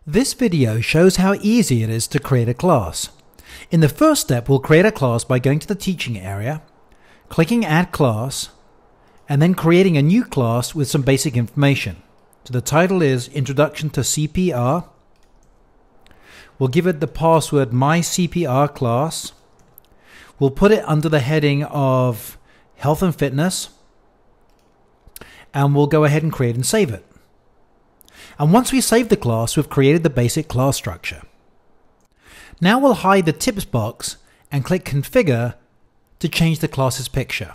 This video shows how easy it is to create a class. In the first step, we'll create a class by going to the teaching area, clicking Add Class, and then creating a new class with some basic information. So the title is Introduction to CPR. We'll give it the password MyCPRClass. We'll put it under the heading of Health and Fitness, and we'll go ahead and create and save it. And once we save the class, we've created the basic class structure. Now we'll hide the tips box and click Configure to change the class's picture.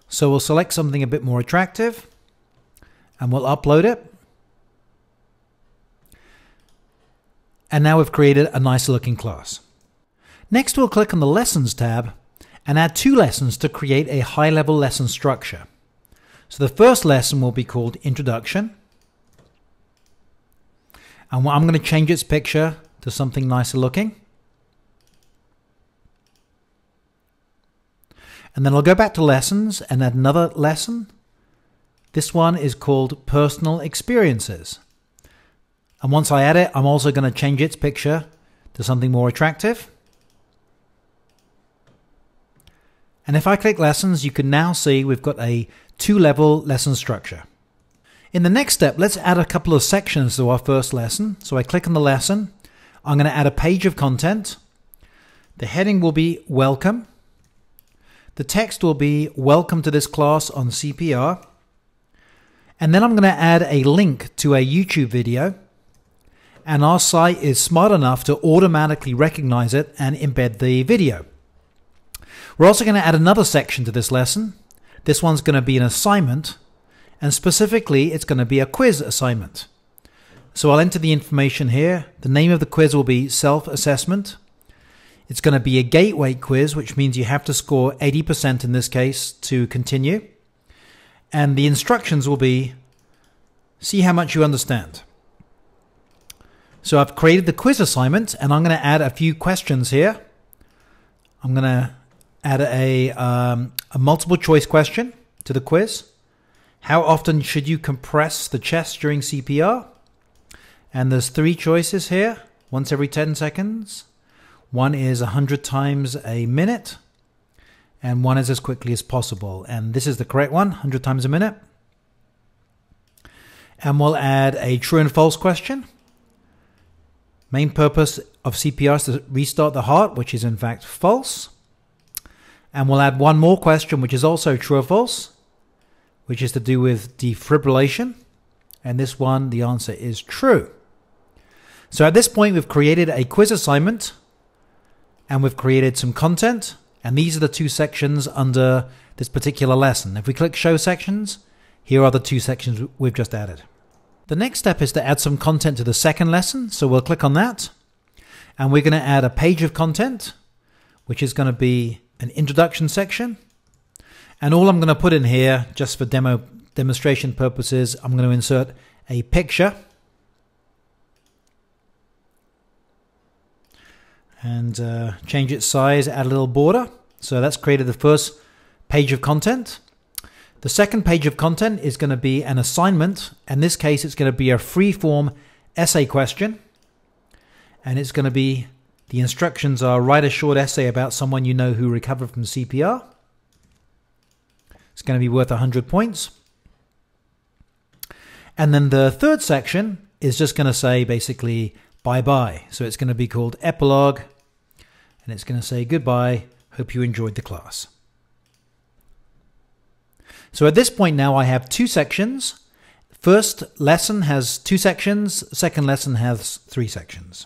So we'll select something a bit more attractive and we'll upload it. And now we've created a nice looking class. Next we'll click on the Lessons tab and add 2 lessons to create a high-level lesson structure. So the first lesson will be called Introduction. And I'm going to change its picture to something nicer looking. And then I'll go back to Lessons and add another lesson. This one is called Personal Experiences. And once I add it, I'm also going to change its picture to something more attractive. And if I click Lessons, you can now see we've got a 2-level lesson structure. In the next step, let's add a couple of sections to our first lesson. So I click on the lesson. I'm going to add a page of content. The heading will be Welcome. The text will be Welcome to this class on CPR. And then I'm going to add a link to a YouTube video. And our site is smart enough to automatically recognize it and embed the video. We're also going to add another section to this lesson. This one's going to be an assignment. And specifically, it's going to be a quiz assignment. So I'll enter the information here. The name of the quiz will be Self-Assessment. It's going to be a gateway quiz, which means you have to score 80% in this case to continue. And the instructions will be, see how much you understand. So I've created the quiz assignment, and I'm going to add a few questions here. I'm going to add a multiple choice question to the quiz. How often should you compress the chest during CPR? And there's 3 choices here. Once every 10 seconds. One is 100 times a minute. And one is as quickly as possible. And this is the correct one, 100 times a minute. And we'll add a true and false question. Main purpose of CPR is to restart the heart, which is in fact false. And we'll add one more question, which is also true or false, which is to do with defibrillation. And this one, the answer is true. So at this point, we've created a quiz assignment and we've created some content. And these are the 2 sections under this particular lesson. If we click Show Sections, here are the 2 sections we've just added. The next step is to add some content to the second lesson. So we'll click on that. And we're going to add a page of content, which is going to be an introduction section. And all I'm going to put in here, just for demonstration purposes, I'm going to insert a picture. And change its size, add a little border. So that's created the first page of content. The second page of content is going to be an assignment. In this case, it's going to be a free-form essay question. And it's going to be, the instructions are write a short essay about someone you know who recovered from CPR. It's going to be worth 100 points. And then the third section is just going to say basically bye-bye. So it's going to be called Epilogue. And it's going to say goodbye. Hope you enjoyed the class. So at this point now I have 2 sections. First lesson has 2 sections. Second lesson has 3 sections.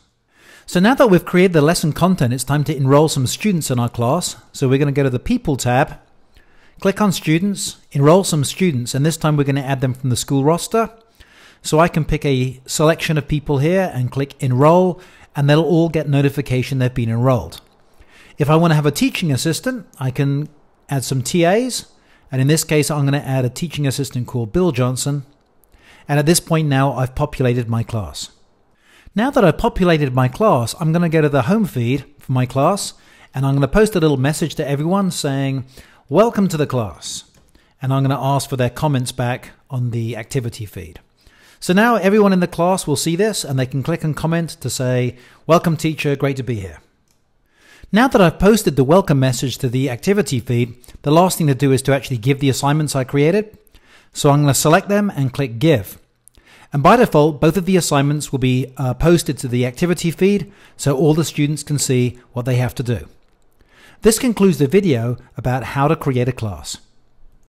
So now that we've created the lesson content, it's time to enroll some students in our class. So we're going to go to the People tab. Click on Students, enroll some students, and this time we're going to add them from the school roster. So I can pick a selection of people here and click Enroll, and they'll all get notification they've been enrolled. If I want to have a teaching assistant, I can add some TAs, and in this case I'm going to add a teaching assistant called Bill Johnson. And at this point now I've populated my class. Now that I've populated my class, I'm going to go to the home feed for my class, and I'm going to post a little message to everyone saying, welcome to the class. And I'm going to ask for their comments back on the activity feed. So now everyone in the class will see this and they can click and comment to say, "Welcome teacher, great to be here." Now that I've posted the welcome message to the activity feed, the last thing to do is to actually give the assignments I created. So I'm going to select them and click Give. And by default, both of the assignments will be posted to the activity feed so all the students can see what they have to do. This concludes the video about how to create a class.